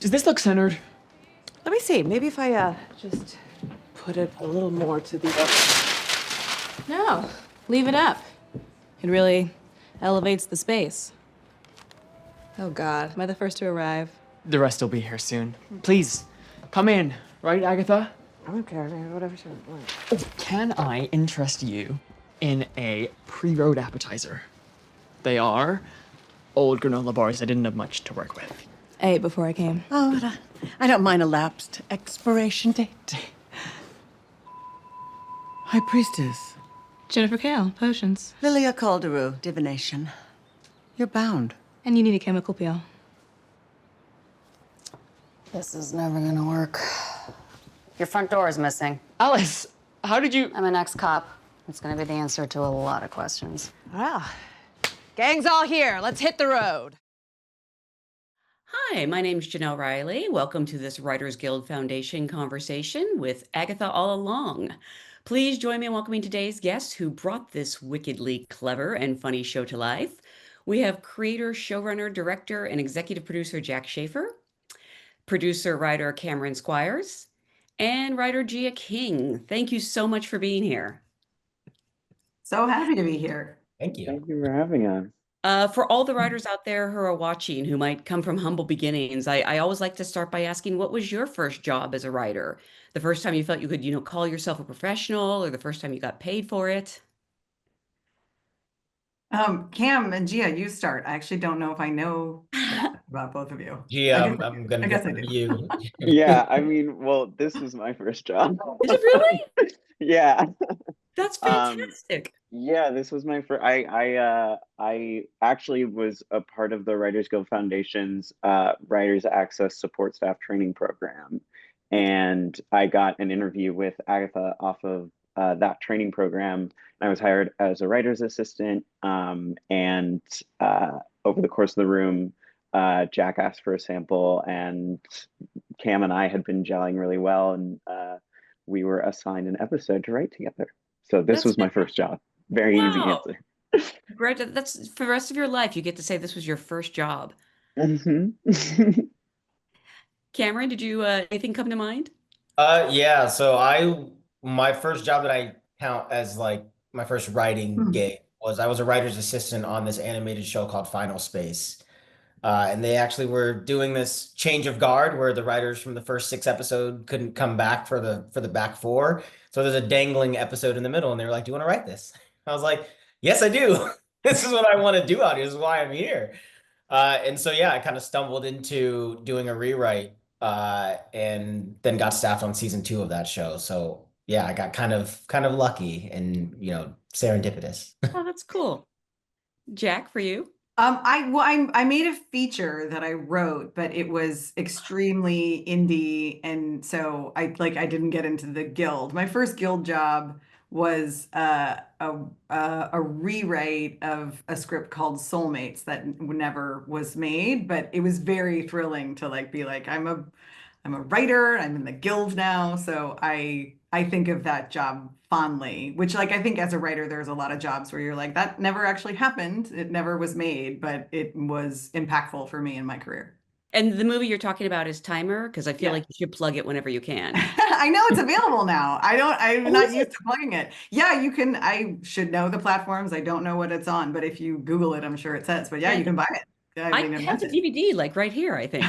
Does this look centered? Let me see. Maybe if I just put it a little more to the No, leave it up. It really elevates the space. Oh, God. Am I the first to arrive? The rest will be here soon. Please, come in. Right, Agatha? I don't care. Whatever you want. Can I interest you in a pre-road appetizer? They are old granola bars I didn't have much to work with. I ate before I came. Oh, but I don't mind a lapsed expiration date. High Priestess. Jennifer Kale, potions. Lilia Calderu, divination. You're bound. And you need a chemical peel. This is never gonna work. Your front door is missing. Alice, how did you... I'm an ex-cop. It's gonna be the answer to a lot of questions. Well, gang's all here. Let's hit the road. Hi, my name's Jenelle Riley. Welcome to this Writers Guild Foundation conversation with Agatha All Along. Please join me in welcoming today's guest who brought this wickedly clever and funny show to life. We have creator, showrunner, director, and executive producer Jac Schaeffer, producer, writer Cameron Squires, and writer Gia King. Thank you so much for being here. So happy to be here. Thank you. Thank you for having us. For all the writers out there who are watching, who might come from humble beginnings, I always like to start by asking, what was your first job as a writer? The first time you felt you could, call yourself a professional, or the first time you got paid for it? Cam and Gia, you start. I actually don't know if I know about both of you. Gia, I'm gonna guess go I for do. you. Yeah, I mean, well, this was my first job. Is it really? Yeah. That's fantastic. Yeah, this was my first. I actually was a part of the Writers Guild Foundation's Writers Access Support Staff Training Program, and I got an interview with Agatha off of that training program. I was hired as a writer's assistant, and over the course of the room, Jack asked for a sample, and Cam and I had been gelling really well, and we were assigned an episode to write together. So this was my first job. Very easy answer. Great. That's for the rest of your life. You get to say this was your first job. Mm-hmm. Cameron, did you anything come to mind? Yeah, so my first job that I count as like my first writing gig was I was a writer's assistant on this animated show called Final Space. And they actually were doing this change of guard where the writers from the first 6 episodes couldn't come back for the back 4. So there's a dangling episode in the middle, and they were like, "Do you want to write this?" I was like, "Yes, I do. This is what I want to do out here. This is why I'm here." And so yeah, I kind of stumbled into doing a rewrite, and then got staffed on season 2 of that show. So yeah, I got kind of lucky and serendipitous. Oh, that's cool. Jack, for you? I made a feature that I wrote, but it was extremely indie, and so I didn't get into the guild. My first guild job was a rewrite of a script called Soulmates that never was made, but it was very thrilling to be like, I'm a writer, I'm in the guild now, so I think of that job fondly, which I think as a writer, there's a lot of jobs where you're like, that never actually happened. It never was made, but it was impactful for me in my career. And the movie you're talking about is Timer, because I feel like you should plug it whenever you can. I know it's available now. I'm not used to plugging it. Yeah, you can. I should know the platforms. I don't know what it's on, but if you Google it, I'm sure it says. But yeah, you can buy it. I have the DVD right here, I think.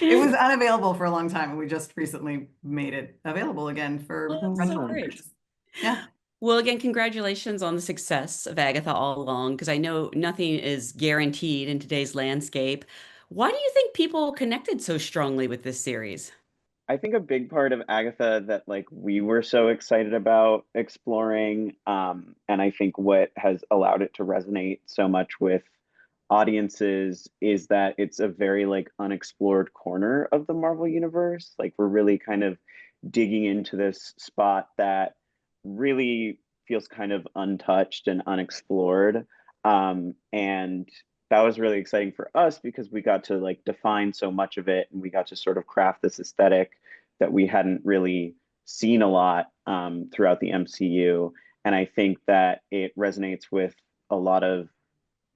It was unavailable for a long time, and we just recently made it available again for great. Yeah. Well, again, congratulations on the success of Agatha All Along, because I know nothing is guaranteed in today's landscape. Why do you think people connected so strongly with this series? I think a big part of Agatha that we were so excited about exploring, and I think what has allowed it to resonate so much with audiences is that it's a very unexplored corner of the Marvel universe. We're really kind of digging into this spot that really feels kind of untouched and unexplored, and that was really exciting for us because we got to define so much of it, and we got to sort of craft this aesthetic that we hadn't really seen a lot throughout the MCU. And I think that it resonates with a lot of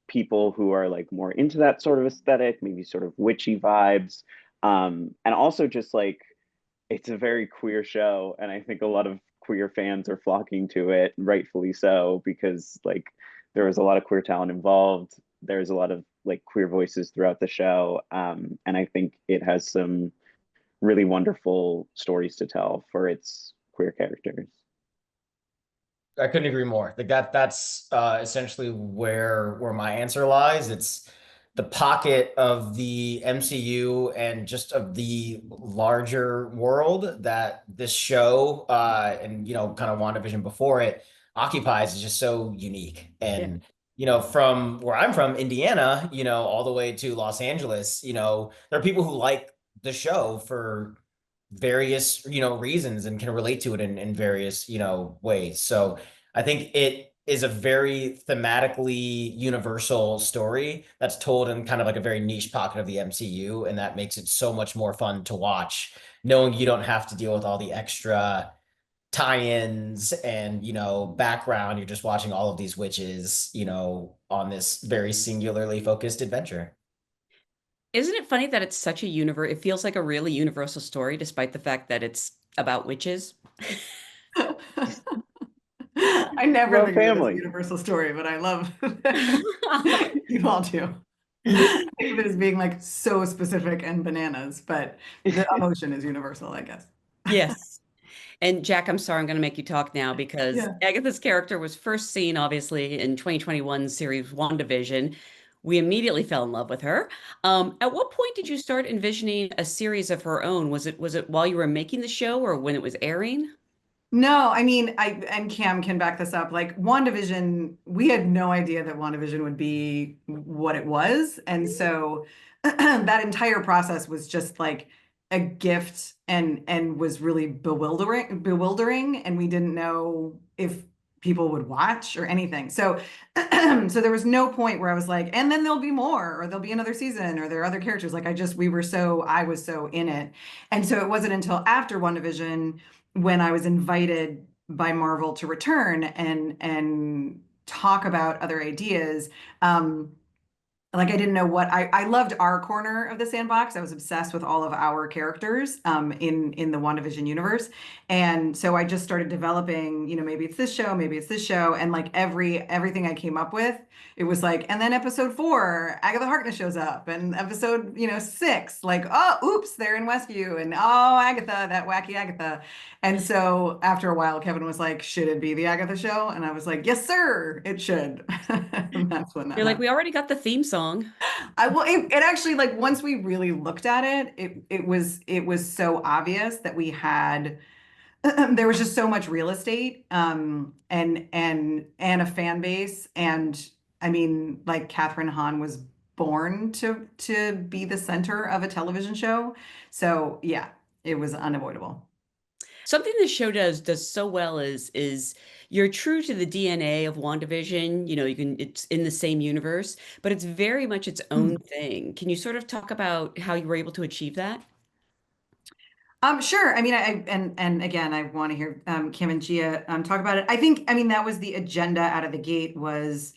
people who are more into that sort of aesthetic, maybe sort of witchy vibes, And also just like it's a very queer show, and I think a lot of queer fans are flocking to it, rightfully so, because like there was a lot of queer talent involved. There's a lot of like queer voices throughout the show, and I think it has some really wonderful stories to tell for its queer characters. I couldn't agree more. Like that's essentially where my answer lies. It's the pocket of the MCU and just of the larger world that this show and kind of WandaVision before it occupies is just so unique. And from where I'm from, Indiana, all the way to Los Angeles, there are people who like the show for various reasons and can relate to it in various ways. So I think it is a very thematically universal story that's told in kind of like a very niche pocket of the MCU, and that makes it so much more fun to watch, knowing you don't have to deal with all the extra tie-ins and background. You're just watching all of these witches on this very singularly focused adventure. Isn't it funny that it's such a universe? It feels like a really universal story, despite the fact that it's about witches. I never Well, think of it as a family. universal story, but I love that you all do. I think of it as being like so specific and bananas, but the emotion is universal, I guess. Yes. And Jac, I'm sorry, I'm going to make you talk now because Yeah. Agatha's character was first seen, obviously, in 2021 series WandaVision. We immediately fell in love with her. At what point did you start envisioning a series of her own? Was it while you were making the show or when it was airing? No, I mean, and Cam can back this up. Like WandaVision, we had no idea that WandaVision would be what it was. And so that entire process was just like a gift and was really bewildering. And we didn't know if people would watch or anything. So so there was no point where I was like, and then there'll be more, or there'll be another season, or there are other characters. Like I was so in it. And so it wasn't until after WandaVision when I was invited by Marvel to return and talk about other ideas. Like I didn't know what I loved our corner of the sandbox. I was obsessed with all of our characters in the WandaVision universe. And so I just started developing, maybe it's this show, maybe it's this show. And like everything I came up with, it was like, and then episode 4, Agatha Harkness shows up, and episode, 6, like, oh, oops, they're in Westview, and oh, Agatha, that wacky Agatha. And so after a while, Kevin was like, should it be the Agatha show? And I was like, yes, sir, it should. And that's when that You're like, happened. we already got the theme song. It actually, like, once we really looked at it was so obvious that we had there was just so much real estate and a fan base. And I mean, like, Catherine Hahn was born to be the center of a television show. So yeah, it was unavoidable. Something the show does so well is you're true to the DNA of WandaVision. It's in the same universe, but it's very much its own thing. Can you sort of talk about how you were able to achieve that? Sure. I mean, and again, I want to hear Kim and Gia talk about it. I mean, that was the agenda out of the gate, was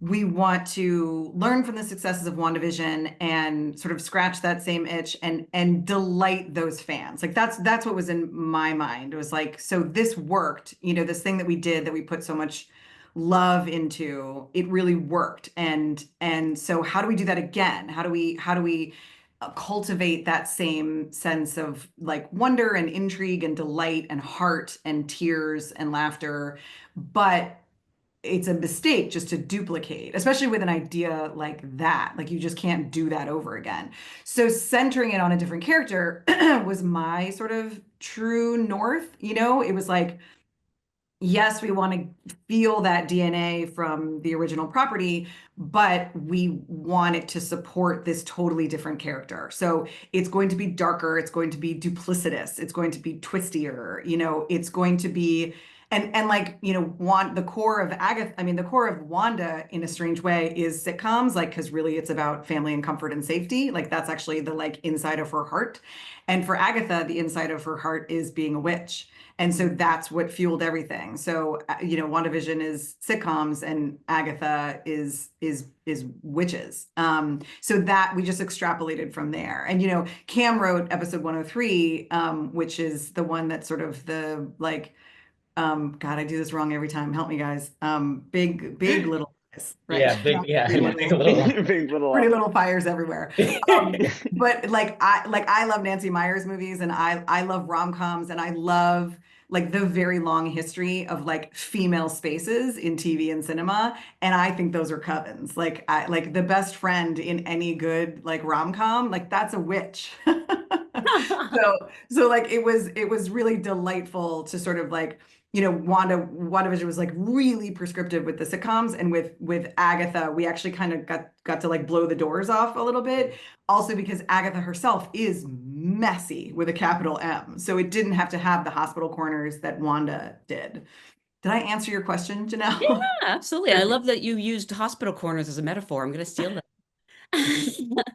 we want to learn from the successes of WandaVision and sort of scratch that same itch and delight those fans. Like that's what was in my mind. It was like, so this worked, this thing that we did, that we put so much love into, it really worked. And so how do we do that again? How do we cultivate that same sense of like wonder and intrigue and delight and heart and tears and laughter, but it's a mistake just to duplicate, especially with an idea like that. Like, you just can't do that over again. So centering it on a different character was my sort of true north. It was like, yes, we want to feel that DNA from the original property, but we want it to support this totally different character. So it's going to be darker, it's going to be duplicitous, it's going to be twistier, it's going to be and like, you know, the core of Agatha, I mean, the core of Wanda in a strange way is sitcoms, like, because really it's about family and comfort and safety. Like that's actually the like inside of her heart. And for Agatha, the inside of her heart is being a witch. And so that's what fueled everything. So, you know, WandaVision is sitcoms and Agatha is witches. So that we just extrapolated from there. And, you know, Cam wrote episode 103, which is the one that's sort of the like, God, I do this wrong every time. Help me, guys. Big little fires, right? Yeah, big, Not yeah, pretty big little, little. Big Little pretty Lies. little fires everywhere. But like I love Nancy Meyers movies, and I love rom-coms, and I love like the very long history of like female spaces in TV and cinema, and I think those are covens. Like I like the best friend in any good like rom-com, like that's a witch. So like it was really delightful to sort of like, you know, WandaVision was like really prescriptive with the sitcoms, and with Agatha we actually kind of got to like blow the doors off a little bit, also because Agatha herself is messy with a capital M, so it didn't have to have the hospital corners that Wanda did. Did I answer your question, Yeah, Janelle? absolutely. I love that you used hospital corners as a metaphor. I'm going to steal that.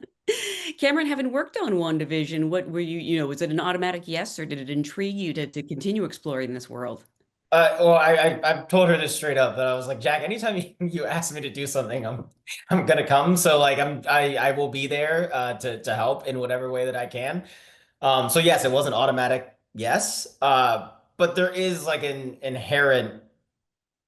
Cameron, having worked on WandaVision, what were you know, was it an automatic yes, or did it intrigue you to continue exploring this world? Well, I've told her this straight up that I was like, Jack, anytime you ask me to do something, I'm gonna come. So like I will be there to help in whatever way that I can. So yes, it was an automatic yes. But there is like an inherent,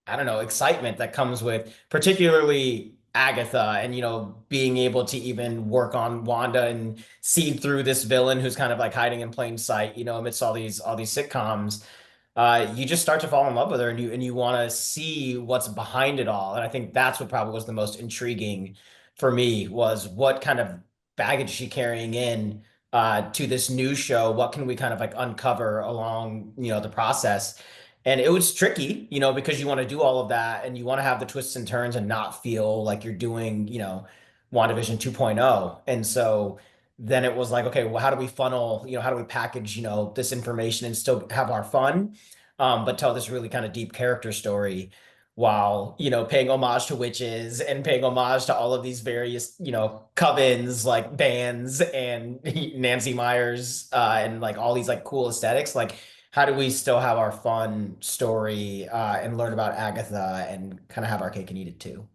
I don't know, excitement that comes with particularly Agatha and, you know, being able to even work on Wanda and see through this villain who's kind of like hiding in plain sight, you know, amidst all these sitcoms. You just start to fall in love with her, and you want to see what's behind it all. And I think that's what probably was the most intriguing for me, was what kind of baggage she carrying in to this new show. What can we kind of like uncover along, you know, the process? And it was tricky, you know, because you want to do all of that and you want to have the twists and turns and not feel like you're doing, you know, WandaVision 2.0. And so then it was like, okay, well, how do we funnel, you know, how do we package, you know, this information and still have our fun, but tell this really kind of deep character story while, you know, paying homage to witches and paying homage to all of these various, you know, covens, like bands and Nancy Meyers, and like all these like cool aesthetics. Like, how do we still have our fun story and learn about Agatha and kind of have our cake and eat it too?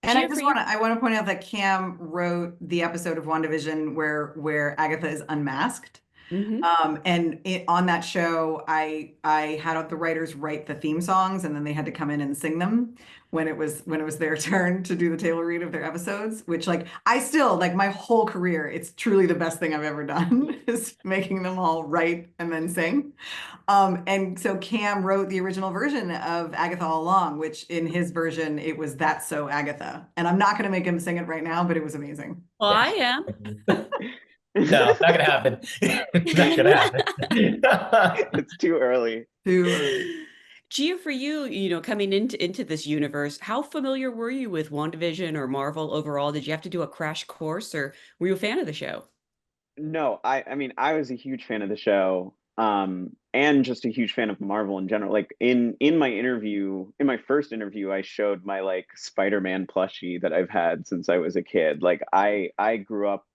And Gia, for you? I want to point out that Cam wrote the episode of WandaVision where Agatha is unmasked. Mhm. On that show, I had the writers write the theme songs, and then they had to come in and sing them when it was their turn to do the table read of their episodes. Which, like, I still like my whole career, it's truly the best thing I've ever done is making them all write and then sing. And so Cam wrote the original version of Agatha All Along, which in his version it was That's So Agatha. And I'm not going to make him sing it right now, but it was amazing. Well, I am. No, not gonna happen. Not gonna happen. It's too early. Too early. Gia, for you, you know, coming into this universe, how familiar were you with WandaVision or Marvel overall? Did you have to do a crash course, or were you a fan of the show? No, I mean, I was a huge fan of the show, and just a huge fan of Marvel in general. Like in my first interview, I showed my like Spider-Man plushie that I've had since I was a kid. Like I grew up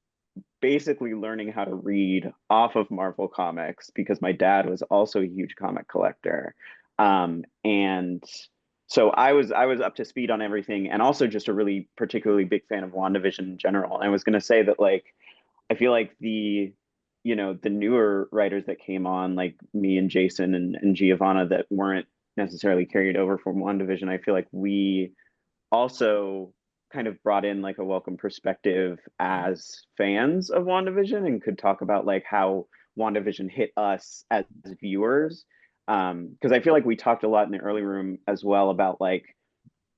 basically learning how to read off of Marvel comics because my dad was also a huge comic collector. And so I was up to speed on everything, and also just a really particularly big fan of WandaVision in general. And I was going to say that, like, I feel like the newer writers that came on, like me and Jason and Giovanna, that weren't necessarily carried over from WandaVision, I feel like we also kind of brought in like a welcome perspective as fans of WandaVision, and could talk about like how WandaVision hit us as viewers. Because I feel like we talked a lot in the early room as well about like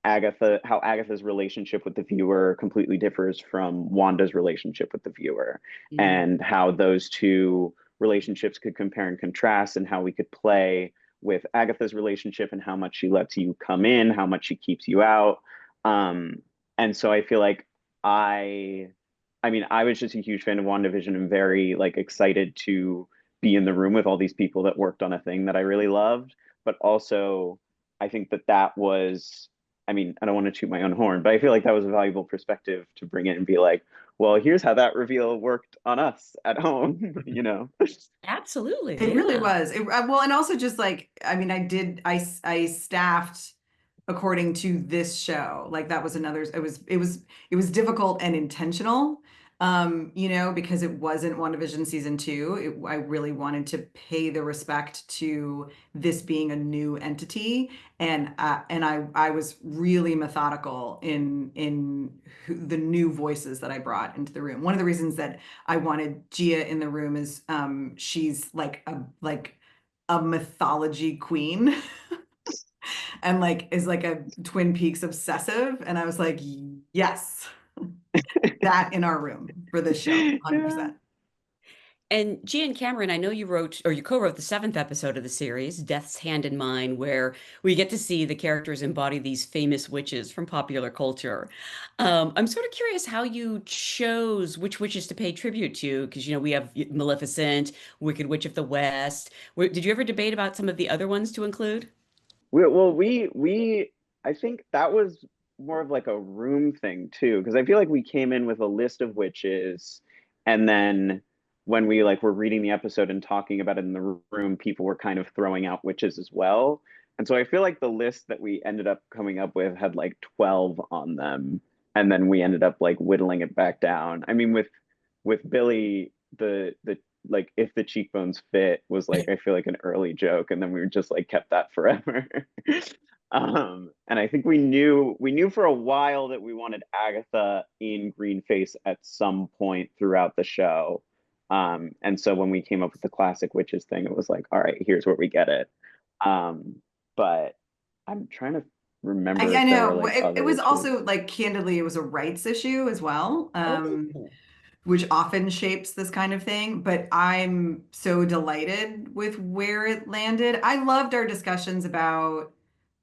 how Agatha's relationship with the viewer completely differs from Wanda's relationship with the viewer, Mm. and how those two relationships could compare and contrast, and how we could play with Agatha's relationship and how much she lets you come in, how much she keeps you out. And so I feel like I mean, I was just a huge fan of WandaVision and very like excited to be in the room with all these people that worked on a thing that I really loved. but also I think that was, I mean, I don't want to toot my own horn, but I feel like that was a valuable perspective to bring in and be like, well, here's how that reveal worked on us at home, you know? Absolutely. It really Yeah. was. Well, and also just like, I mean, I staffed according to this show. Like that was another, it was difficult and intentional. You know, because it wasn't WandaVision season 2. I really wanted to pay the respect to this being a new entity, and I was really methodical in the new voices that I brought into the room. One of the reasons that I wanted Gia in the room is she's like a mythology queen and like is like a Twin Peaks obsessive, and I was like, yes, that in our room for this show, Yeah. 100%. And Gia Cameron, I know you wrote or you co-wrote the 7th episode of the series, Death's Hand in Mine, where we get to see the characters embody these famous witches from popular culture. I'm sort of curious how you chose which witches to pay tribute to, because you know we have Maleficent, Wicked Witch of the West. Did you ever debate about some of the other ones to include? We I think that was more of like a room thing too, because I feel like we came in with a list of witches, and then when we like were reading the episode and talking about it in the room, people were kind of throwing out witches as well. And so I feel like the list that we ended up coming up with had like 12 on them, and then we ended up like whittling it back down. I mean, with Billy, the like if the cheekbones fit was like I feel like an early joke, and then we just like kept that forever. And I think we knew for a while that we wanted Agatha in green face at some point throughout the show. And so when we came up with the classic witches thing, it was like, all right, here's where we get it. But I'm trying to remember I if there were know. like It was others who. also like candidly, it was a rights issue as well. Oh. Which often shapes this kind of thing, but I'm so delighted with where it landed. I loved our discussions about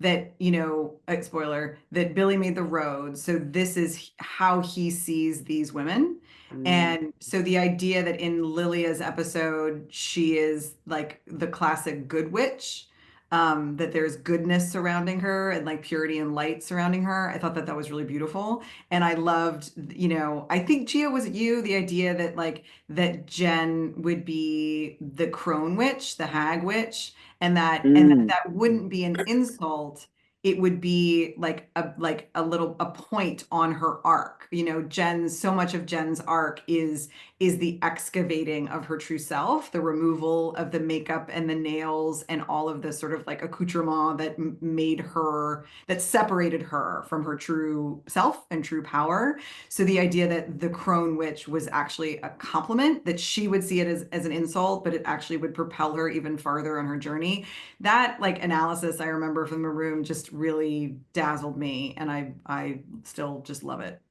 that, you know, spoiler, that Billy made the road. So this is how he sees these women. Mm. And so the idea that in Lilia's episode, she is like the classic good witch, that there's goodness surrounding her and like purity and light surrounding her. I thought that that was really beautiful. And I loved, you know, I think Gia, was it you, the idea that like that Jen would be the crone witch, the hag witch, and Mm, that wouldn't be an insult. It would be like a little a point on her arc. You know, Jen's so much of Jen's arc is the excavating of her true self, the removal of the makeup and the nails and all of the sort of like accoutrement that made her, that separated her from her true self and true power. So the idea that the crone witch was actually a compliment, that she would see it as an insult, but it actually would propel her even farther on her journey. That like analysis I remember from the room just really dazzled me, and I still just love it.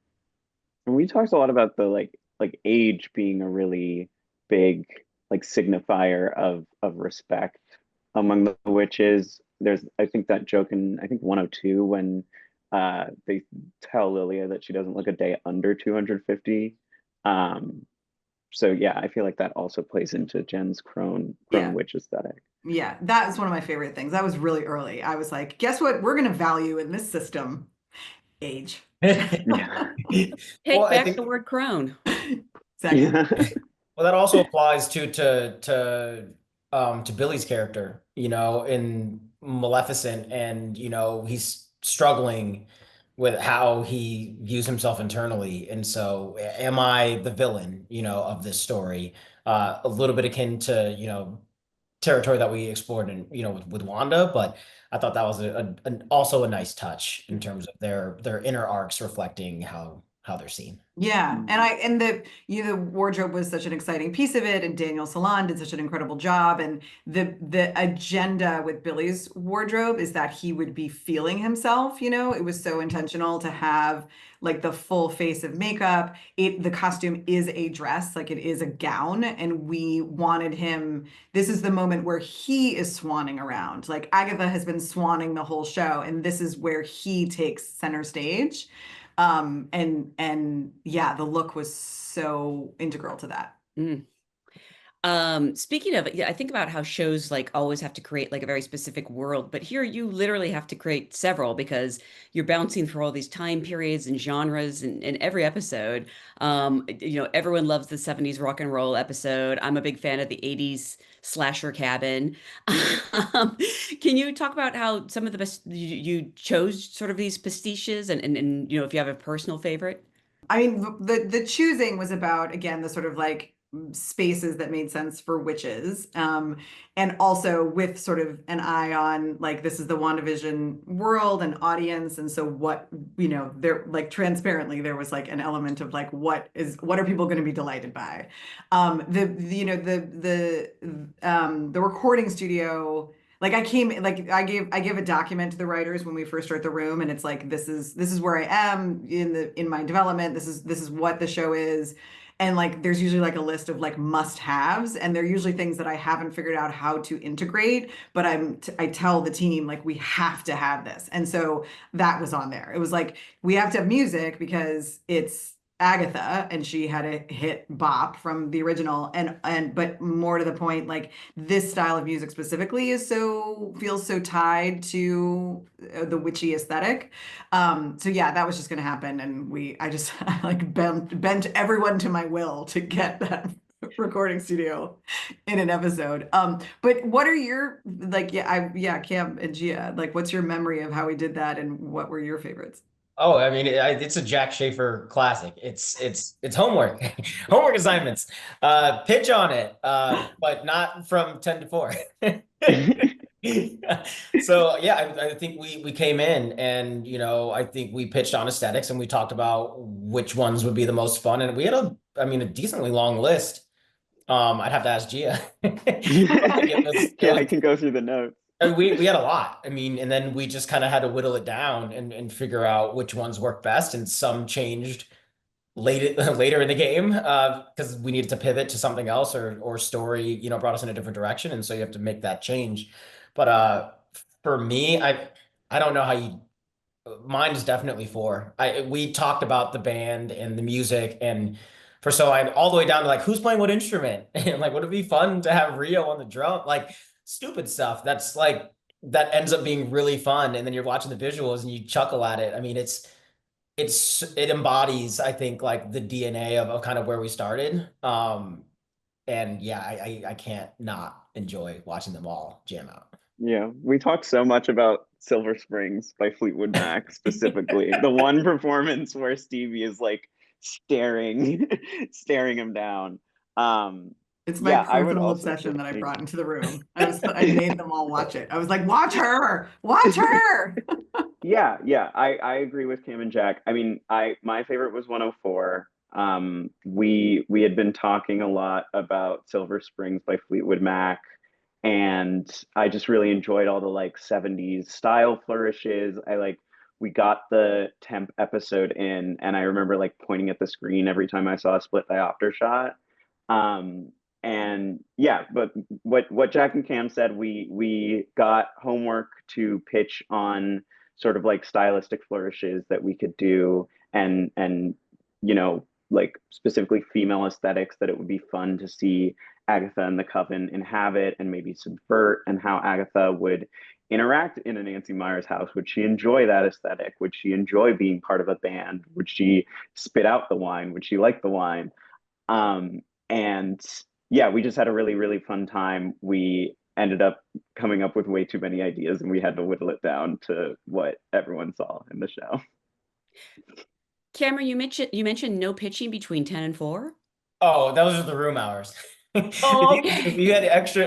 and we talked a lot about the like age being a really big like signifier of respect among the witches. There's I think that joke in I think 102 when they tell Lilia that she doesn't look a day under 250. Um, so yeah, I feel like that also plays into Jen's crone Yeah. witch aesthetic. Yeah, that was one of my favorite things. That was really early. I was like, guess what? We're going to value in this system age. Yeah. Well, Take I back think the word crone. Exactly. Yeah. well that also applies to Billy's character, you know, in Maleficent, and you know he's struggling with how he views himself internally, and so am I the villain, you know, of this story? A little bit akin to you know territory that we explored in you know with Wanda, but I thought that was also a nice touch in terms of their inner arcs reflecting how they're seen. Yeah, and the wardrobe was such an exciting piece of it, and Daniel Salon did such an incredible job. And the agenda with Billy's wardrobe is that he would be feeling himself. You know, it was so intentional to have like the full face of makeup. The costume is a dress, like it is a gown, and we wanted him. This is the moment where he is swanning around. Like Agatha has been swanning the whole show, and this is where he takes center stage. And yeah, the look was so integral to that. Mm. Speaking of, yeah, I think about how shows like always have to create like a very specific world, but here you literally have to create several because you're bouncing through all these time periods and genres in every episode. Everyone loves the 70s rock and roll episode. I'm a big fan of the 80s slasher cabin. Um, can you talk about how some of the best you chose sort of these pastiches and if you have a personal favorite? I mean, the choosing was about, again, the sort of like spaces that made sense for witches, and also with sort of an eye on like this is the WandaVision world and audience, and so what, there like transparently there was like an element of like what are people going to be delighted by. The recording studio, like I gave a document to the writers when we first start the room, and it's like this is where I am in my development. This is what the show is. And like there's usually like a list of like must-haves, and they're usually things that I haven't figured out how to integrate, but I tell the team like we have to have this. And so that was on there. It was like we have to have music because it's Agatha and she had a hit bop from the original, and but more to the point, like this style of music specifically feels so tied to the witchy aesthetic. So yeah, that was just going to happen, and I like bent everyone to my will to get that recording studio in an episode. But what are your like? Cam and Gia, like, what's your memory of how we did that, and what were your favorites? Oh, I mean, it's a Jac Schaeffer classic. It's homework, homework assignments. Pitch on it, but not from 10 to 4. So yeah, I think we came in and I think we pitched on aesthetics and we talked about which ones would be the most fun, and we had a decently long list. I'd have to ask Gia. Yeah, I can go through the notes. I mean, we had a lot. I mean, and then we just kind of had to whittle it down and figure out which ones work best. And some changed later in the game because we needed to pivot to something else, or story, brought us in a different direction. And so you have to make that change. But for me, I don't know how you. Mine is definitely 4. We talked about the band and the music, and for so I'm all the way down to like who's playing what instrument, and like would it be fun to have Rio on the drum, like stupid stuff that's like that ends up being really fun, and then you're watching the visuals and you chuckle at it. I mean, it embodies, I think, like the DNA of kind of where we started. And yeah, I can't not enjoy watching them all jam out. Yeah, we talked so much about Silver Springs by Fleetwood Mac specifically. The one performance where Stevie is like staring, staring him down. It's my Yeah, I would personal also obsession that I say- brought into the room. I made them all watch it. I was like, watch her. Yeah, I agree with Cam and Jack. I mean, my favorite was 104. We had been talking a lot about Silver Springs by Fleetwood Mac, and I just really enjoyed all the like 70s style flourishes. We got the temp episode in, and I remember like pointing at the screen every time I saw a split diopter shot. And yeah, but what Jack and Cam said, we got homework to pitch on sort of like stylistic flourishes that we could do, and like specifically female aesthetics that it would be fun to see Agatha and the Coven inhabit and maybe subvert, and how Agatha would interact in a Nancy Meyers house. Would she enjoy that aesthetic? Would she enjoy being part of a band? Would she spit out the wine? Would she like the wine? And yeah, we just had a really, really fun time. We ended up coming up with way too many ideas, and we had to whittle it down to what everyone saw in the show. Cameron, you mentioned no pitching between 10 and 4. Oh, those are the room hours. Oh, okay. If you had extra,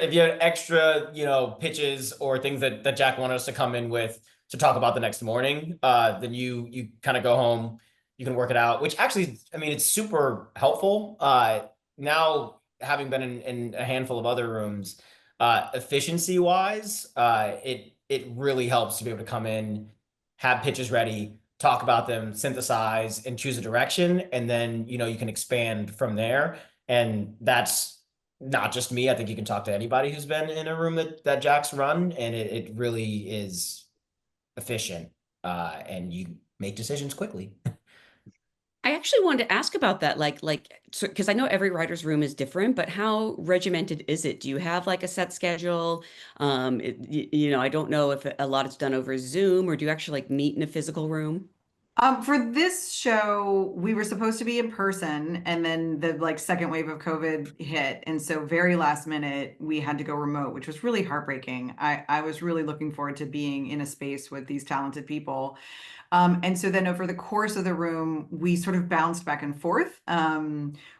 pitches or things that Jack wanted us to come in with to talk about the next morning, then you kind of go home, you can work it out, which actually, I mean, it's super helpful. Now having been in a handful of other rooms, efficiency wise, it really helps to be able to come in, have pitches ready, talk about them, synthesize, and choose a direction, and then you can expand from there. And that's not just me. I think you can talk to anybody who's been in a room that Jack's run, and it really is efficient, and you make decisions quickly. I actually wanted to ask about that, so because I know every writer's room is different, but how regimented is it? Do you have like a set schedule? I don't know if a lot is done over Zoom, or do you actually like meet in a physical room? For this show, we were supposed to be in person, and then the like second wave of COVID hit, and so very last minute we had to go remote, which was really heartbreaking. I was really looking forward to being in a space with these talented people. And so then over the course of the room, we sort of bounced back and forth.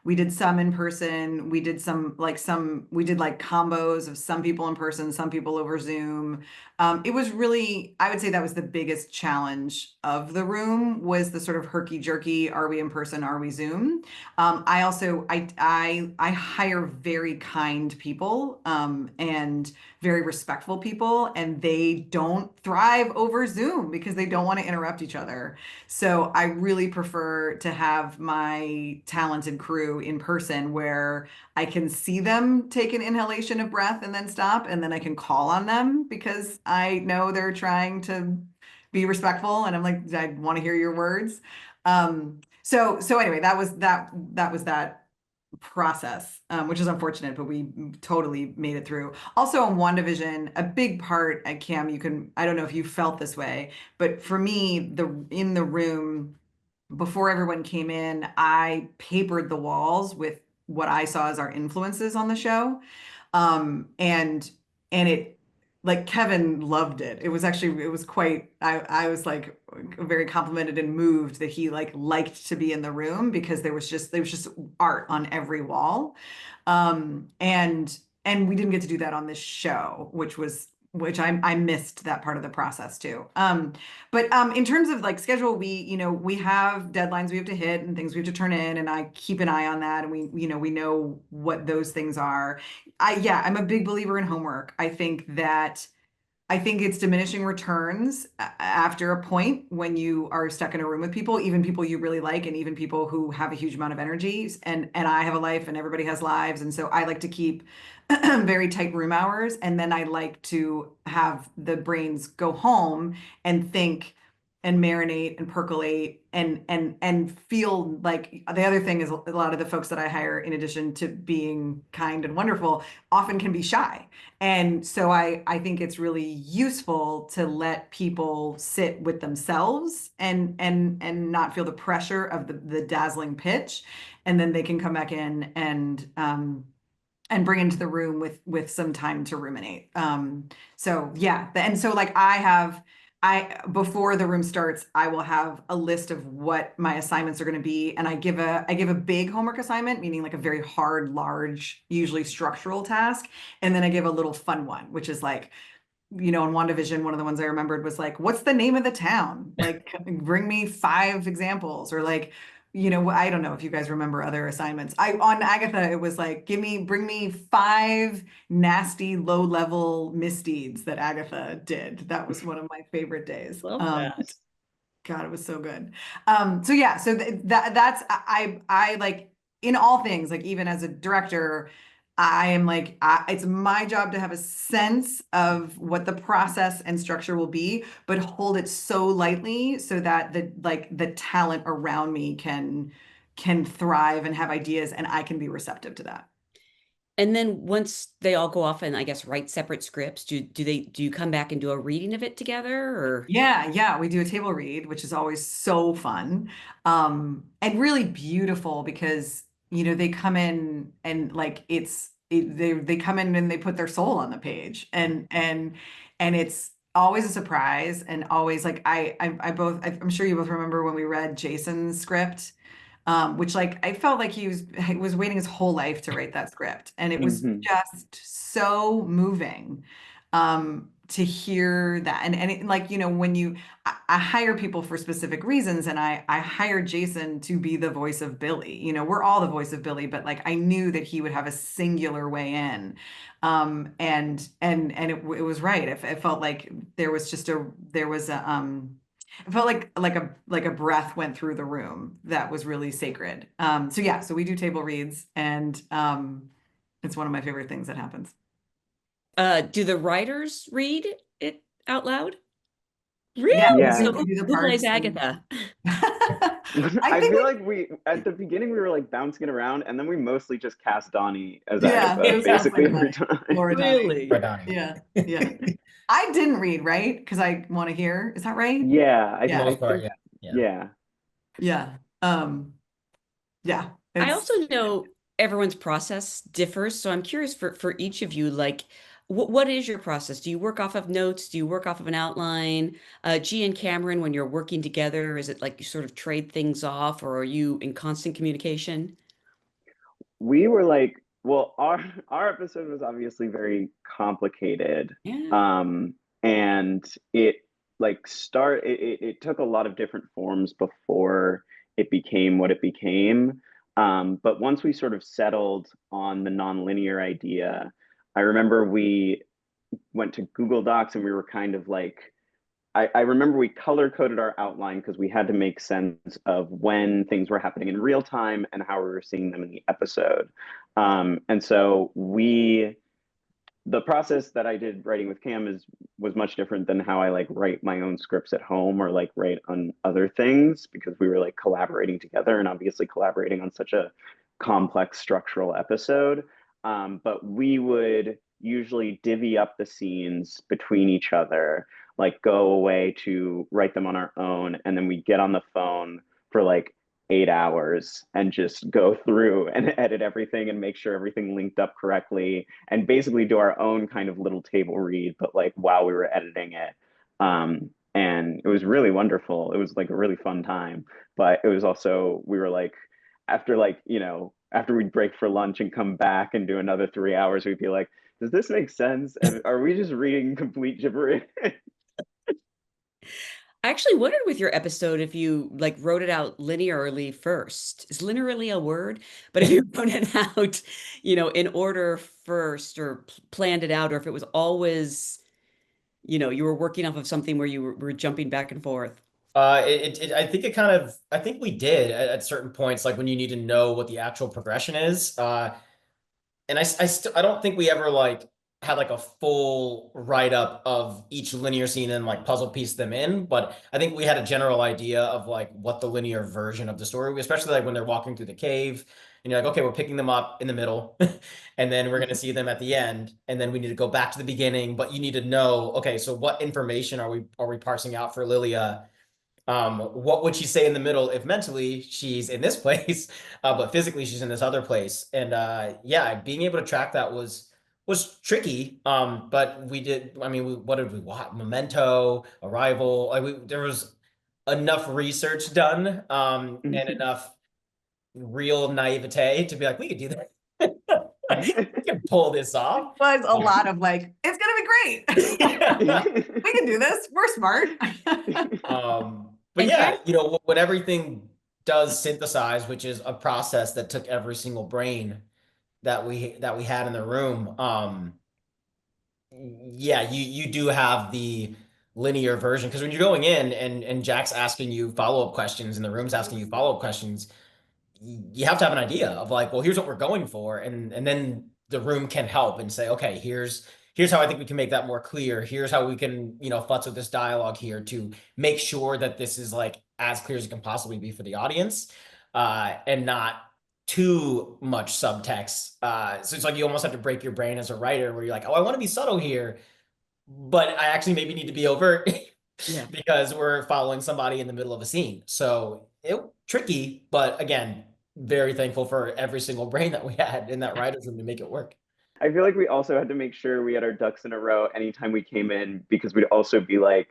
We did some in person. We did we did like combos of some people in person, some people over Zoom. It was really, I would say that was the biggest challenge of the room, was the sort of herky jerky, are we in person, are we Zoom? I also, I hire very kind people, and very respectful people, and they don't thrive over Zoom because they don't want to interrupt each other. So I really prefer to have my talented crew in person, where I can see them take an inhalation of breath and then stop, and then I can call on them because I know they're trying to be respectful, and I'm like, I want to hear your words. So anyway, that process, which is unfortunate, but we totally made it through. Also on WandaVision, a big part, Cam, I don't know if you felt this way, but for me, in the room, before everyone came in, I papered the walls with what I saw as our influences on the show. And it, like, Kevin loved it. It was quite, I was like very complimented and moved that he liked to be in the room, because there was just art on every wall. And we didn't get to do that on this show, which I missed that part of the process too. But in terms of like schedule, we have deadlines we have to hit and things we have to turn in, and I keep an eye on that, and we know what those things are. I'm a big believer in homework. I think it's diminishing returns after a point when you are stuck in a room with people, even people you really like, and even people who have a huge amount of energy. And I have a life, and everybody has lives, and so I like to keep very tight room hours, and then I like to have the brains go home and think and marinate and percolate and feel like. The other thing is, a lot of the folks that I hire, in addition to being kind and wonderful, often can be shy. And so I think it's really useful to let people sit with themselves and not feel the pressure of the dazzling pitch, and then they can come back in and bring into the room with some time to ruminate. So yeah, and so like before the room starts, I will have a list of what my assignments are going to be, and I give a big homework assignment, meaning like a very hard, large, usually structural task, and then I give a little fun one, which is like, in WandaVision, one of the ones I remembered was like, what's the name of the town? Like, bring me 5 examples, or like, I don't know if you guys remember other assignments. On Agatha, it was like, bring me 5 nasty, low-level misdeeds that Agatha did. That was one of my favorite days. Love that. God, it was so good. So yeah, so that's I like, in all things, like even as a director, I am like, it's my job to have a sense of what the process and structure will be, but hold it so lightly so that the talent around me can thrive and have ideas, and I can be receptive to that. And then once they all go off and I guess write separate scripts, do you come back and do a reading of it together, or? Yeah, we do a table read, which is always so fun, and really beautiful, because they come in and like they come in and they put their soul on the page, and it's always a surprise, and always like I'm sure you both remember when we read Jason's script, which, like, I felt like he was waiting his whole life to write that script, and it was just so moving to hear that. And like, when I hire people for specific reasons, and I hired Jason to be the voice of Billy. We're all the voice of Billy, but like, I knew that he would have a singular way in, and it was right. It felt like there was it felt like a breath went through the room that was really sacred. So yeah, so we do table reads, and it's one of my favorite things that happens. Do the writers read it out loud? Yeah, Really? Yeah. So we do the who plays parts, and Agatha? I I think feel like we at the beginning we were like bouncing it around, and then we mostly just cast Donnie as yeah, Agatha it sounds like basically every Donnie. time. Laura Donnie. For Donnie. Yeah, yeah. I didn't read, right? Because I want to hear. Is that right? Yeah, For the Yeah, I most part, think yeah. yeah. yeah. Yeah. I It's also know everyone's process differs, so I'm curious for each of you, like, what is your process? Do you work off of notes? Do you work off of an outline? Gia and Cameron, when you're working together, is it like you sort of trade things off, or are you in constant communication? We were like, well, our episode was obviously very complicated. Yeah. Um, and it took a lot of different forms before it became what it became. But once we sort of settled on the nonlinear idea, I remember we went to Google Docs and we were kind of like I remember we color coded our outline because we had to make sense of when things were happening in real time and how we were seeing them in the episode. And so the process that I did writing with Cam was much different than how I like write my own scripts at home or like write on other things because we were like collaborating together and obviously collaborating on such a complex structural episode. But we would usually divvy up the scenes between each other, like go away to write them on our own, and then we get on the phone for like 8 hours and just go through and edit everything and make sure everything linked up correctly and basically do our own kind of little table read, but like while we were editing it. And it was really wonderful. It was like a really fun time, but it was also, we were like, after like, after we'd break for lunch and come back and do another 3 hours, we'd be like, does this make sense? And are we just reading complete gibberish? I actually wondered with your episode if you like wrote it out linearly first. Is linearly a word? But if you wrote it out, in order first or planned it out, or if it was always, you were working off of something where you were jumping back and forth. I think we did at certain points, like when you need to know what the actual progression is. And I don't think we ever like had like a full write up of each linear scene and like puzzle piece them in, but I think we had a general idea of like what the linear version of the story, especially like when they're walking through the cave and you're like, okay, we're picking them up in the middle and then we're going to see them at the end and then we need to go back to the beginning, but you need to know, okay, so what information are we parsing out for Lilia? What would she say in the middle if mentally she's in this place, but physically she's in this other place? And yeah, being able to track that was tricky. But we did. I mean, what did we watch? Memento, Arrival. There was enough research done, and enough real naivete to be like, we could do that. We can pull this off. It was a lot of like, it's gonna be great. We can do this. We're smart. But And yeah, when everything does synthesize, which is a process that took every single brain that we had in the room, yeah, you do have the linear version because when you're going in and Jack's asking you follow-up questions and the room's asking you follow-up questions, you have to have an idea of like, well, here's what we're going for, and then the room can help and say, okay, here's how I think we can make that more clear. Here's how we can, futz with this dialogue here to make sure that this is like as clear as it can possibly be for the audience, and not too much subtext. So it's like you almost have to break your brain as a writer where you're like, oh, I want to be subtle here, but I actually maybe need to be overt Yeah. because we're following somebody in the middle of a scene. So it tricky, but again, very thankful for every single brain that we had in that writer's room to make it work. I feel like we also had to make sure we had our ducks in a row anytime we came in because we'd also be like,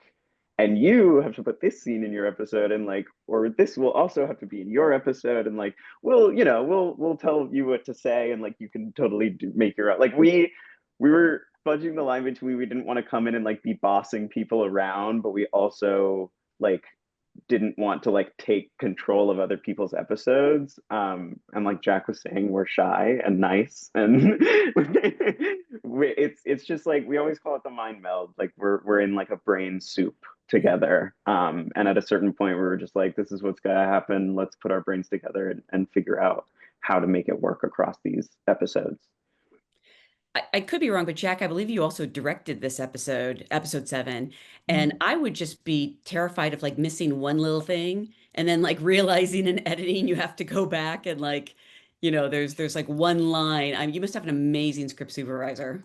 and you have to put this scene in your episode and like, or this will also have to be in your episode. And like, we'll tell you what to say. And like, you can totally make your own, like we were fudging the line between, we didn't want to come in and like be bossing people around, but we also like didn't want to like take control of other people's episodes. And like Jack was saying, we're shy and nice, and it's just like we always call it the mind meld. Like we're in like a brain soup together. And at a certain point, we were just like, this is what's gonna happen. Let's put our brains together and figure out how to make it work across these episodes. I could be wrong, but Jack, I believe you also directed this episode 7, and I would just be terrified of like missing one little thing and then like realizing in editing you have to go back and like, there's like one line. You must have an amazing script supervisor.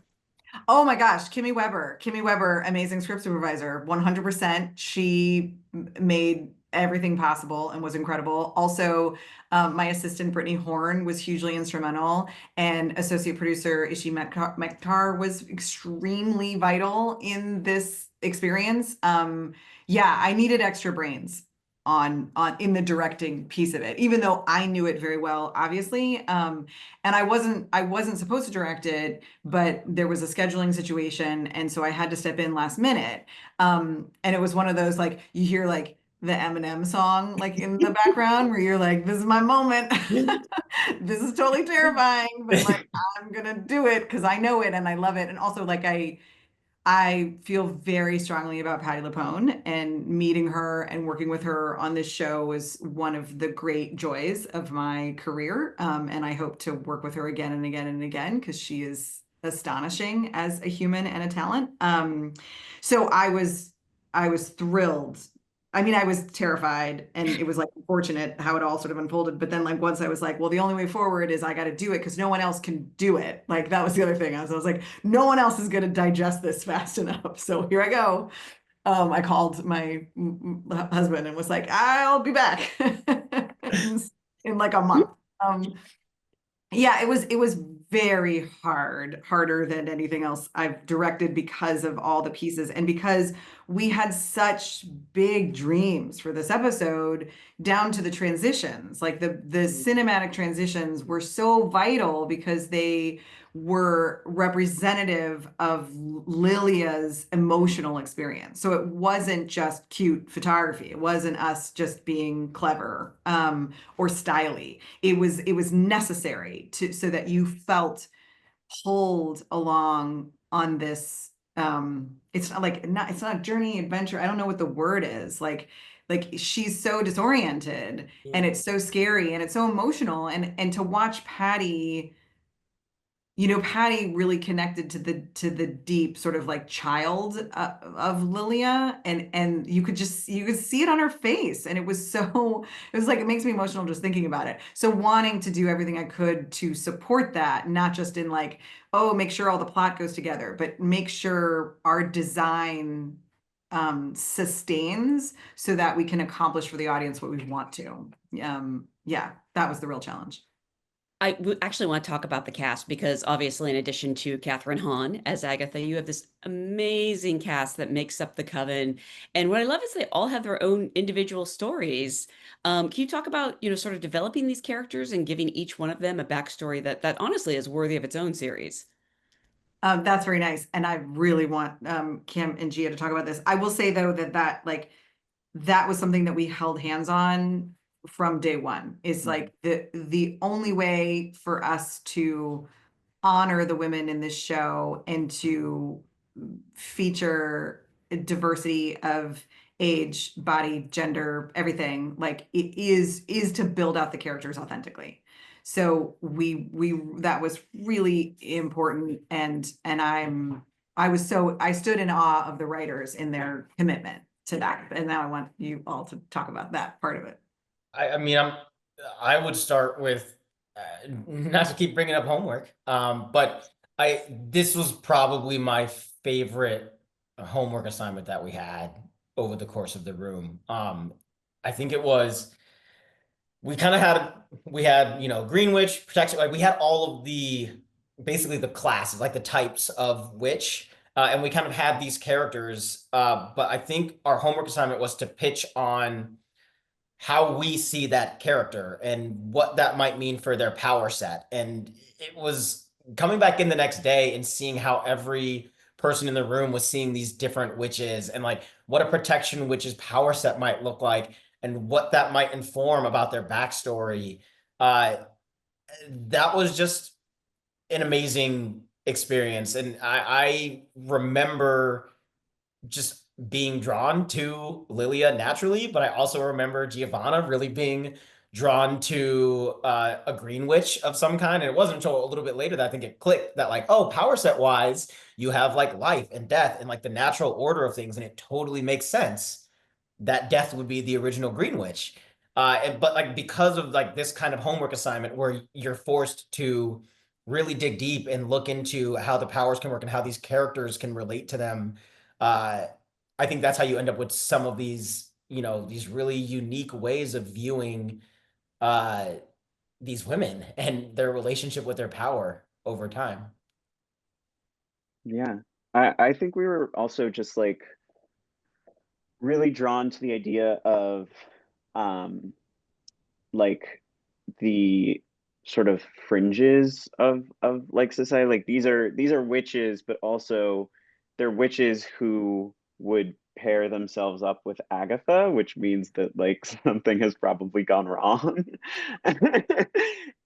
Oh my gosh, Kimmy Weber, amazing script supervisor, 100%. She made everything possible and was incredible. Also, my assistant Brittany Horn was hugely instrumental, and associate producer Ishi Mektar was extremely vital in this experience. Yeah, I needed extra brains on in the directing piece of it, even though I knew it very well, obviously. And I wasn't supposed to direct it, but there was a scheduling situation, and so I had to step in last minute. And it was one of those, like, you hear like the Eminem song like in the background where you're like, this is my moment. This is totally terrifying, but like I'm gonna do it because I know it and I love it. And also like I feel very strongly about Patti LuPone, and meeting her and working with her on this show was one of the great joys of my career. And I hope to work with her again and again and again because she is astonishing as a human and a talent. So I was thrilled. I mean, I was terrified, and it was like unfortunate how it all sort of unfolded. But then, like, once I was like, well, the only way forward is I got to do it because no one else can do it. Like, that was the other thing. I was like, no one else is going to digest this fast enough. So here I go. I called my husband and was like, I'll be back in like a month. Yeah, it was very hard, harder than anything else I've directed because of all the pieces and because we had such big dreams for this episode, down to the transitions. Like the cinematic transitions were so vital because they were representative of Lilia's emotional experience. So it wasn't just cute photography. It wasn't us just being clever or styly. It was necessary so that you felt pulled along on this. It's not a journey adventure. I don't know what the word is. Like she's so disoriented and it's so scary and it's so emotional, and to watch Patty, Patty really connected to the deep sort of like child of Lilia, and you could see it on her face, and it was like, it makes me emotional just thinking about it. So wanting to do everything I could to support that, not just in like, oh, make sure all the plot goes together, but make sure our design sustains so that we can accomplish for the audience what we want to. Yeah, that was the real challenge. I actually want to talk about the cast because obviously, in addition to Catherine Hahn as Agatha, you have this amazing cast that makes up the coven. And what I love is they all have their own individual stories. Can you talk about, sort of developing these characters and giving each one of them a backstory that honestly is worthy of its own series? That's very nice. And I really want Kim and Gia to talk about this. I will say though that was something that we held hands on from day one. Is like the only way for us to honor the women in this show and to feature diversity of age, body, gender, everything, like it is to build out the characters authentically. So we that was really important, and I stood in awe of the writers in their commitment to that. And now I want you all to talk about that part of it. I mean, I would start with not to keep bringing up homework, but this was probably my favorite homework assignment that we had over the course of the room. I think it was, we had Green Witch, Protection, like we had all of basically the classes, like the types of witch, and we kind of had these characters, but I think our homework assignment was to pitch on how we see that character and what that might mean for their power set. And it was coming back in the next day and seeing how every person in the room was seeing these different witches and like what a protection witch's power set might look like and what that might inform about their backstory. That was just an amazing experience. And I remember just being drawn to Lilia naturally, but I also remember Giovanna really being drawn to a green witch of some kind. And it wasn't until a little bit later that I think it clicked that like, oh, power set wise, you have like life and death and like the natural order of things. And it totally makes sense that death would be the original green witch. But like because of like this kind of homework assignment where you're forced to really dig deep and look into how the powers can work and how these characters can relate to them, uh, I think that's how you end up with some of these, you know, these really unique ways of viewing uh, these women and their relationship with their power over time. Yeah. I think we were also just like really drawn to the idea of um like the sort of fringes of like society. Like these are witches, but also they're witches who would pair themselves up with Agatha, which means that like something has probably gone wrong.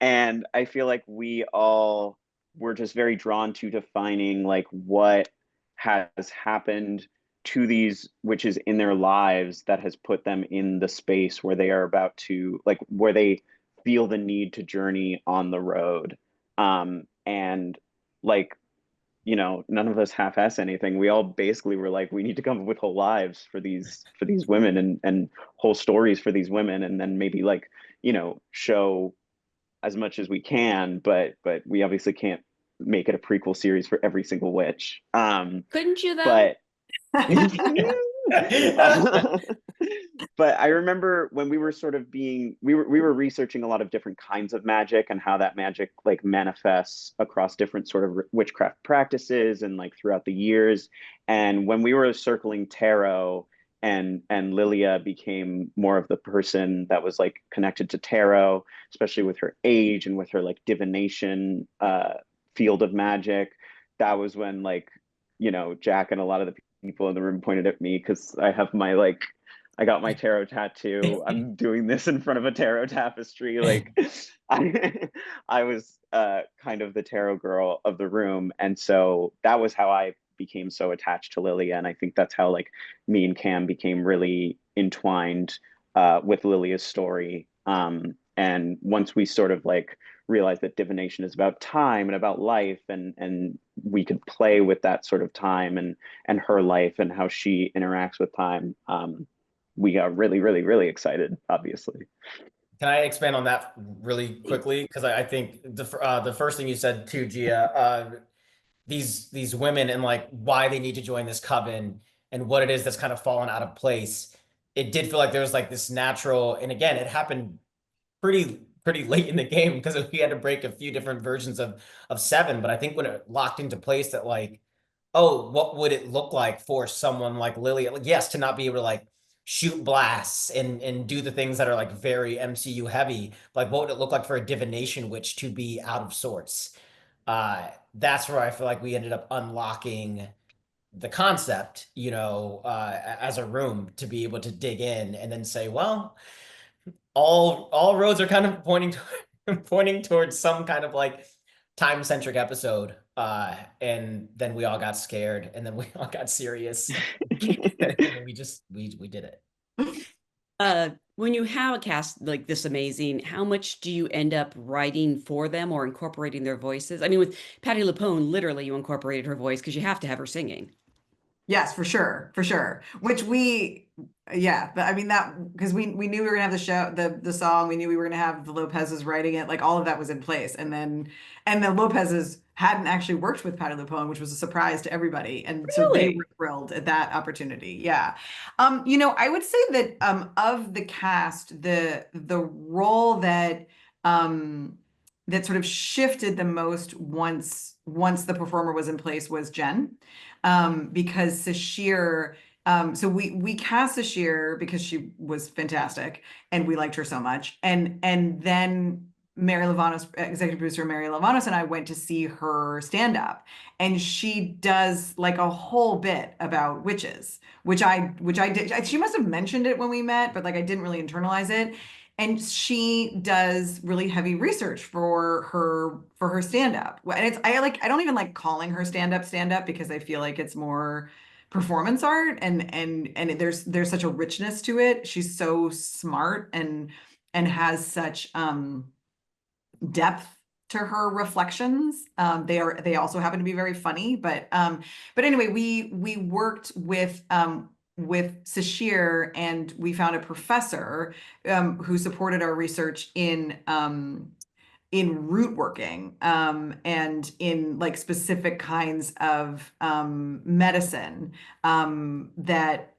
And I feel like we all were just very drawn to defining like what has happened to these witches in their lives that has put them in the space where they are about to like where they feel the need to journey on the road. And like, you know, none of us half-ass anything. We all basically were like, we need to come up with whole lives for these women and whole stories for these women, and then maybe like, you know, show as much as we can, but we obviously can't make it a prequel series for every single witch. Couldn't you though? But but I remember when we were sort of being we were researching a lot of different kinds of magic and how that magic like manifests across different sort of witchcraft practices and like throughout the years. And when we were circling tarot and Lilia became more of the person that was like connected to tarot, especially with her age and with her like divination field of magic, that was when like, you know, Jack and a lot of the people in the room pointed at me because I have my like I got my tarot tattoo. I'm doing this in front of a tarot tapestry. Like I was kind of the tarot girl of the room. And so that was how I became so attached to Lilia. And I think that's how like me and Cam became really entwined with Lilia's story. And once we sort of like realized that divination is about time and about life, and we could play with that sort of time and her life and how she interacts with time, we got really, really, really excited, obviously. Can I expand on that really quickly? Because I think the first thing you said too, Gia, these women and like why they need to join this coven and what it is that's kind of fallen out of place. It did feel like there was like this natural, and again, it happened pretty late in the game because we had to break a few different versions of seven. But I think when it locked into place that like, oh, what would it look like for someone like Lily? Like, yes, to not be able to like shoot blasts and do the things that are like very MCU heavy. Like, what would it look like for a divination witch to be out of sorts? That's where I feel like we ended up unlocking the concept, you know, as a room to be able to dig in and then say, well, all roads are kind of pointing to, pointing towards some kind of like time-centric episode. And then we all got scared, and then we all got serious. And then we did it. When you have a cast like this amazing, how much do you end up writing for them or incorporating their voices? I mean, with Patti LuPone, literally you incorporated her voice because you have to have her singing. Yes, for sure, for sure. Which we, yeah, but I mean that because we knew we were gonna have the show, the song. We knew we were gonna have the Lopez's writing it. Like all of that was in place, and the Lopez's hadn't actually worked with Patti LuPone, which was a surprise to everybody, and so they Really? were thrilled at that opportunity. Yeah, you know, I would say that of the cast, the role that that sort of shifted the most once the performer was in place was Jen, because Sashir. So we cast Sashir because she was fantastic and we liked her so much, and then Mary Lavanos, executive producer Mary Lavanos, and I went to see her stand up, and she does like a whole bit about witches, which I did. She must have mentioned it when we met, but like I didn't really internalize it. And she does really heavy research for her stand up. And it's I don't even like calling her stand up because I feel like it's more performance art, and there's such a richness to it. She's so smart and has such depth to her reflections. They also happen to be very funny, but anyway, we worked with with Sashir, and we found a professor who supported our research in root working and in like specific kinds of medicine that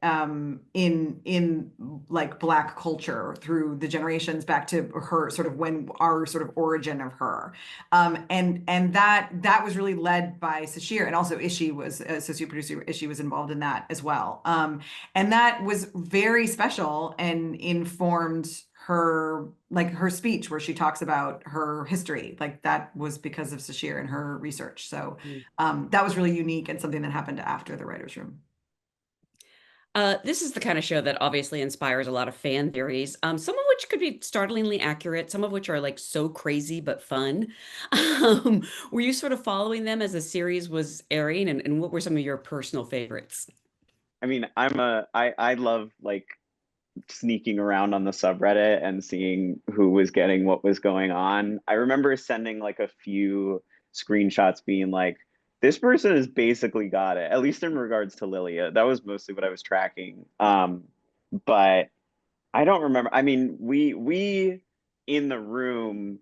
in like Black culture through the generations back to her sort of when our sort of origin of her and that was really led by Sashir, and also Ishi was associate producer. Ishi was involved in that as well, and that was very special and informed her like her speech where she talks about her history. Like that was because of Sashir and her research. So that was really unique and something that happened after the writer's room. This is the kind of show that obviously inspires a lot of fan theories, some of which could be startlingly accurate, some of which are like so crazy but fun. Were you sort of following them as the series was airing, and what were some of your personal favorites? I mean, I love like sneaking around on the subreddit and seeing who was getting what was going on. I remember sending like a few screenshots being like, this person has basically got it, at least in regards to Lilia. That was mostly what I was tracking. But I don't remember. I mean, we in the room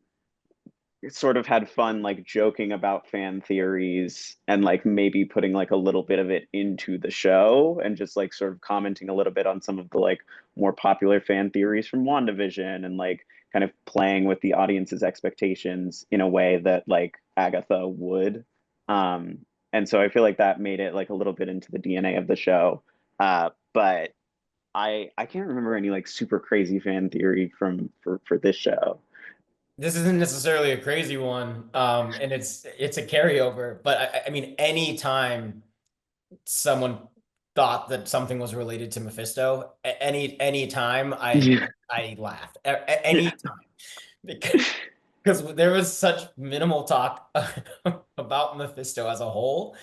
sort of had fun like joking about fan theories and like maybe putting like a little bit of it into the show and just like sort of commenting a little bit on some of the like more popular fan theories from WandaVision and like kind of playing with the audience's expectations in a way that like Agatha would. And so I feel like that made it like a little bit into the DNA of the show. But I can't remember any like super crazy fan theory for this show. This isn't necessarily a crazy one, and it's a carryover. But I mean, any time someone thought that something was related to Mephisto, any time I laughed. Any time because there was such minimal talk about Mephisto as a whole,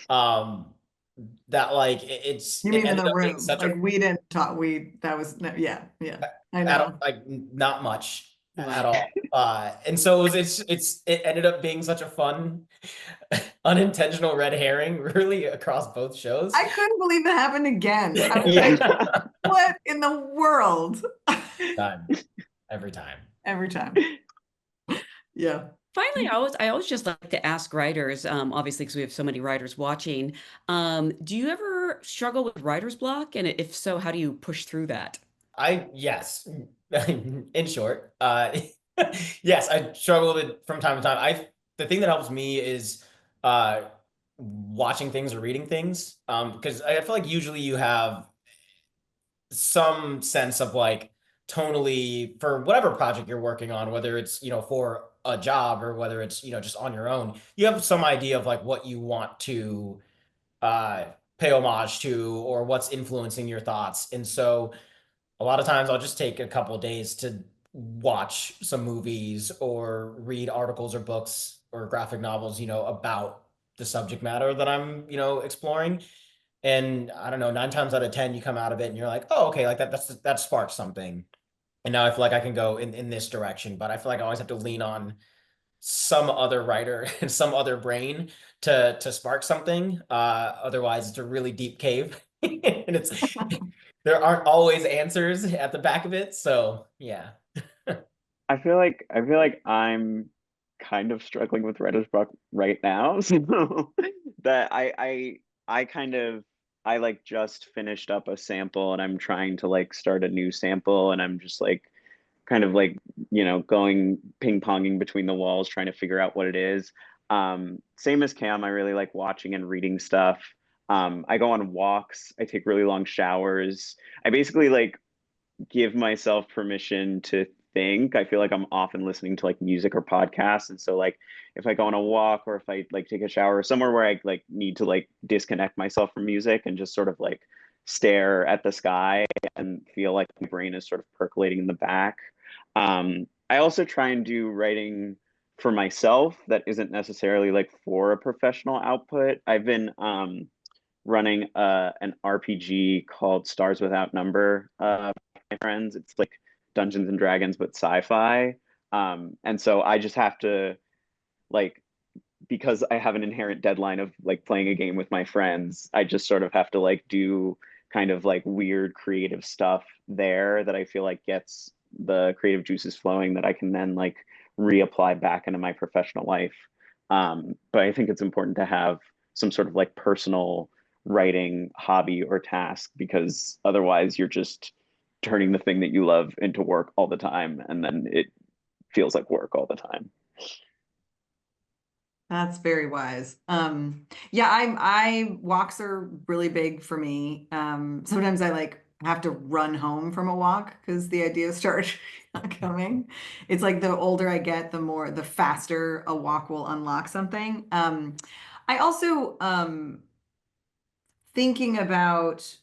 that like You mean in ended the up being room? such a Like we didn't talk. That was yeah, yeah. I I don't know. like not much at Wow. all. And so it ended up being such a fun unintentional red herring really across both shows. I couldn't believe it happened again. I was Yeah. like, what in the world? Time. Every time. Every time. Yeah. Finally, I always just like to ask writers, obviously, because we have so many writers watching, do you ever struggle with writer's block? And if so, how do you push through that? Yes. In short, yes, I struggle with it from time to time. The thing that helps me is uh watching things or reading things. Because I feel like usually you have some sense of like tonally for whatever project you're working on, whether it's, for a job or whether it's, just on your own, you have some idea of like what you want to uh pay homage to or what's influencing your thoughts. And so a lot of times I'll just take a couple days to watch some movies or read articles or books or graphic novels, about the subject matter that I'm, exploring. And I don't know, 9 times out of 10, you come out of it and you're like, oh, okay, like that sparked something. And now I feel like I can go in this direction, but I feel like I always have to lean on some other writer and some other brain to spark something. Otherwise it's a really deep cave. And there aren't always answers at the back of it. So yeah. I feel like I'm kind of struggling with writer's block right now. So that I kind of I like just finished up a sample and I'm trying to like start a new sample and I'm just like kind of like, going ping ponging between the walls trying to figure out what it is. Same as Cam, I really like watching and reading stuff. I go on walks, I take really long showers. I basically like give myself permission to think. I feel like I'm often listening to like music or podcasts. And so like if I go on a walk or if I like take a shower somewhere where I like need to like disconnect myself from music and just sort of like stare at the sky and feel like my brain is sort of percolating in the back. I also try and do writing for myself that isn't necessarily like for a professional output. I've been running an RPG called Stars Without Number, my friends. It's like Dungeons and Dragons but sci-fi. And so I just have to like because I have an inherent deadline of like playing a game with my friends, I just sort of have to like do kind of like weird creative stuff there that I feel like gets the creative juices flowing that I can then like reapply back into my professional life. But I think it's important to have some sort of like personal writing hobby or task, because otherwise you're just turning the thing that you love into work all the time, and then it feels like work all the time. That's very wise. Yeah, I walks are really big for me. Sometimes I like have to run home from a walk because the ideas start not coming. It's like the older I get, the faster a walk will unlock something. I also thinking about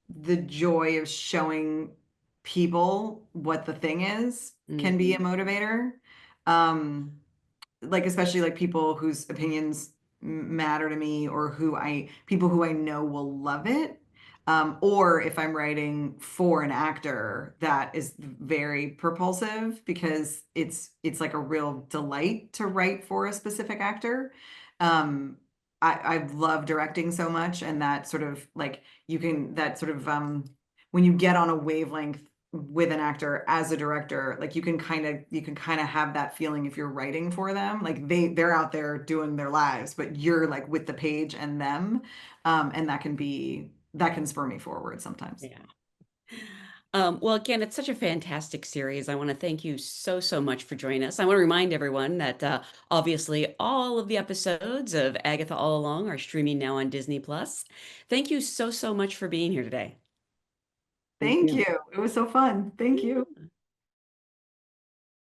the joy of showing people what the thing is can be a motivator. Um, like especially like people whose opinions matter to me, or people who I know will love it. Or if I'm writing for an actor, that is very propulsive because it's like a real delight to write for a specific actor. I love directing so much, and that sort of like you can that sort of when you get on a wavelength with an actor as a director, like you can kind of have that feeling if you're writing for them, like they're out there doing their lives, but you're like with the page and them, and that can spur me forward sometimes. Yeah. Well, again, it's such a fantastic series. I want to thank you so, so much for joining us. I want to remind everyone that obviously all of the episodes of Agatha All Along are streaming now on Disney Plus. Thank you so, so much for being here today. Thank you. It was so fun. Thank you.